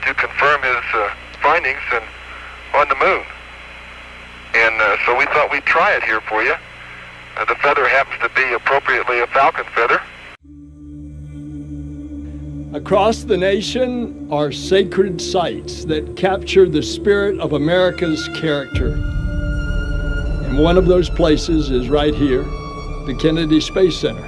to confirm his findings on the moon. And so we thought we'd try it here for you. The feather happens to be appropriately a falcon feather. Across the nation are sacred sites that capture the spirit of America's character. And one of those places is right here, the Kennedy Space Center.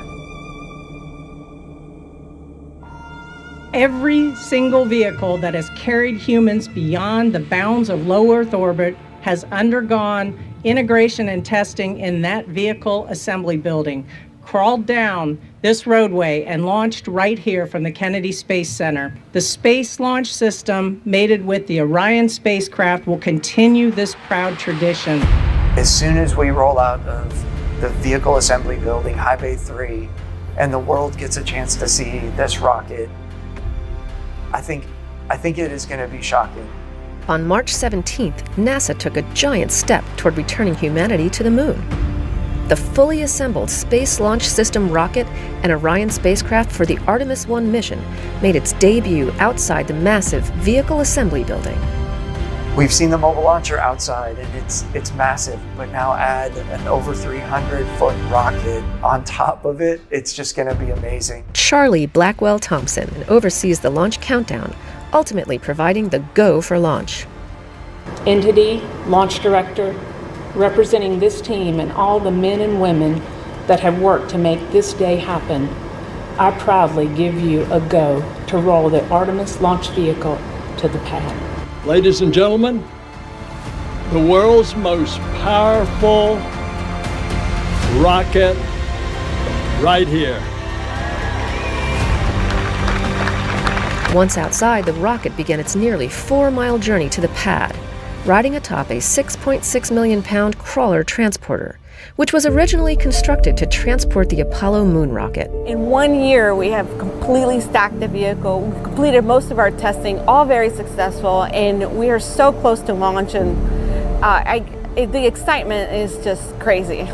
Every single vehicle that has carried humans beyond the bounds of low Earth orbit has undergone integration and testing in that vehicle assembly building, crawled down this roadway and launched right here from the Kennedy Space Center. The Space Launch System, mated with the Orion spacecraft, will continue this proud tradition. As soon as we roll out of the vehicle assembly building, High Bay 3, and the world gets a chance to see this rocket, I think it is going to be shocking. On March 17th, NASA took a giant step toward returning humanity to the moon. The fully assembled Space Launch System rocket and Orion spacecraft for the Artemis 1 mission made its debut outside the massive vehicle assembly building. We've seen the mobile launcher outside, and it's massive, but now add an over 300-foot rocket on top of it, it's just going to be amazing. Charlie Blackwell Thompson oversees the launch countdown, ultimately providing the go for launch. Entity, launch director, representing this team and all the men and women that have worked to make this day happen, I proudly give you a go to roll the Artemis launch vehicle to the pad. Ladies and gentlemen, the world's most powerful rocket right here. Once outside, the rocket began its nearly 4-mile journey to the pad, riding atop a 6.6 million pound crawler transporter, which was originally constructed to transport the Apollo moon rocket. In 1 year, we have completely stacked the vehicle. We've completed most of our testing, all very successful, and we are so close to launch, and the excitement is just crazy.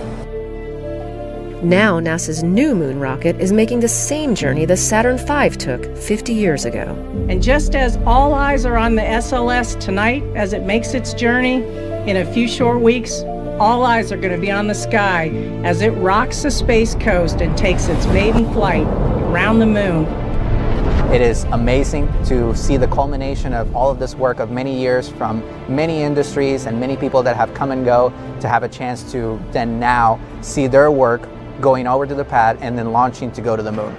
Now NASA's new moon rocket is making the same journey the Saturn V took 50 years ago. And just as all eyes are on the SLS tonight as it makes its journey, in a few short weeks, all eyes are going to be on the sky as it rocks the space coast and takes its maiden flight around the moon. It is amazing to see the culmination of all of this work of many years from many industries and many people that have come and go, to have a chance to then now see their work going over to the pad and then launching to go to the moon.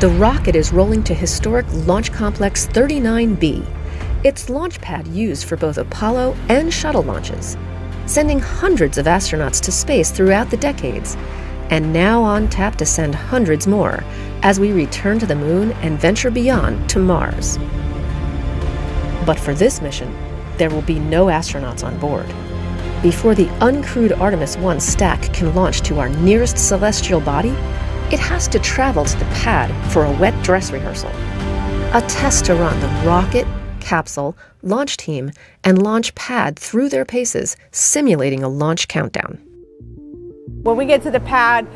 The rocket is rolling to historic Launch Complex 39B. It's launch pad used for both Apollo and shuttle launches, sending hundreds of astronauts to space throughout the decades, and now on tap to send hundreds more as we return to the moon and venture beyond to Mars. But for this mission, there will be no astronauts on board. Before the uncrewed Artemis 1 stack can launch to our nearest celestial body, it has to travel to the pad for a wet dress rehearsal, a test to run the rocket, capsule, launch team, and launch pad through their paces, simulating a launch countdown. When we get to the pad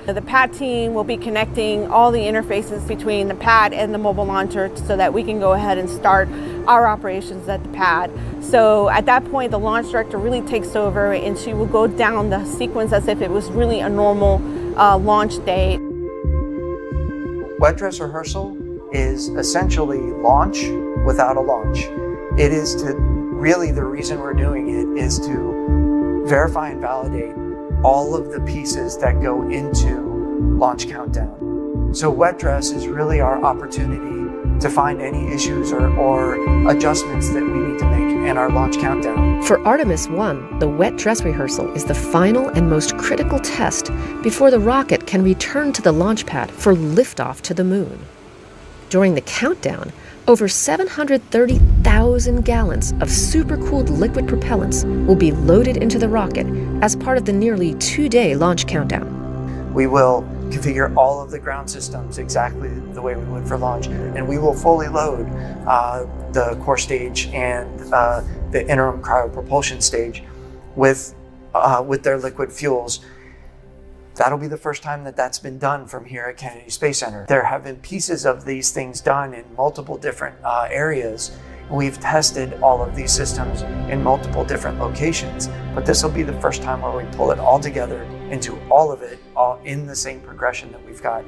team will be connecting all the interfaces between the pad and the mobile launcher so that we can go ahead and start our operations at the pad. So at that point, the launch director really takes over, and she will go down the sequence as if it was really a normal launch day. Wet dress rehearsal is essentially launch without a launch. It is really the reason we're doing it is to verify and validate all of the pieces that go into launch countdown. So wet dress is really our opportunity to find any issues or adjustments that we need to make in our launch countdown. For Artemis 1, the wet dress rehearsal is the final and most critical test before the rocket can return to the launch pad for liftoff to the moon. During the countdown, over 730,000 gallons of supercooled liquid propellants will be loaded into the rocket as part of the nearly 2-day launch countdown. We will configure all of the ground systems exactly the way we would for launch, and we will fully load the core stage and the interim cryopropulsion stage with their liquid fuels. That'll be the first time that that's been done from here at Kennedy Space Center. There have been pieces of these things done in multiple different areas. We've tested all of these systems in multiple different locations, but this will be the first time where we pull it all together into all of it, all in the same progression that we've got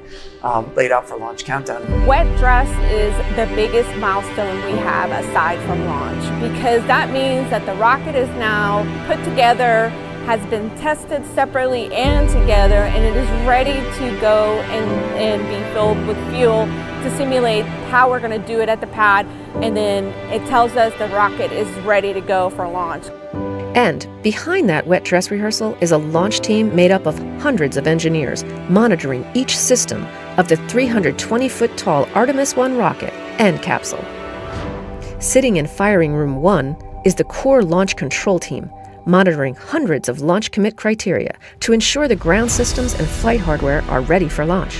laid out for Launch Countdown. Wet dress is the biggest milestone we have aside from launch, because that means that the rocket is now put together, has been tested separately and together, and it is ready to go and be filled with fuel to simulate how we're going to do it at the pad, and then it tells us the rocket is ready to go for launch. And behind that wet dress rehearsal is a launch team made up of hundreds of engineers monitoring each system of the 320-foot-tall Artemis 1 rocket and capsule. Sitting in Firing Room 1 is the core launch control team, monitoring hundreds of launch commit criteria to ensure the ground systems and flight hardware are ready for launch.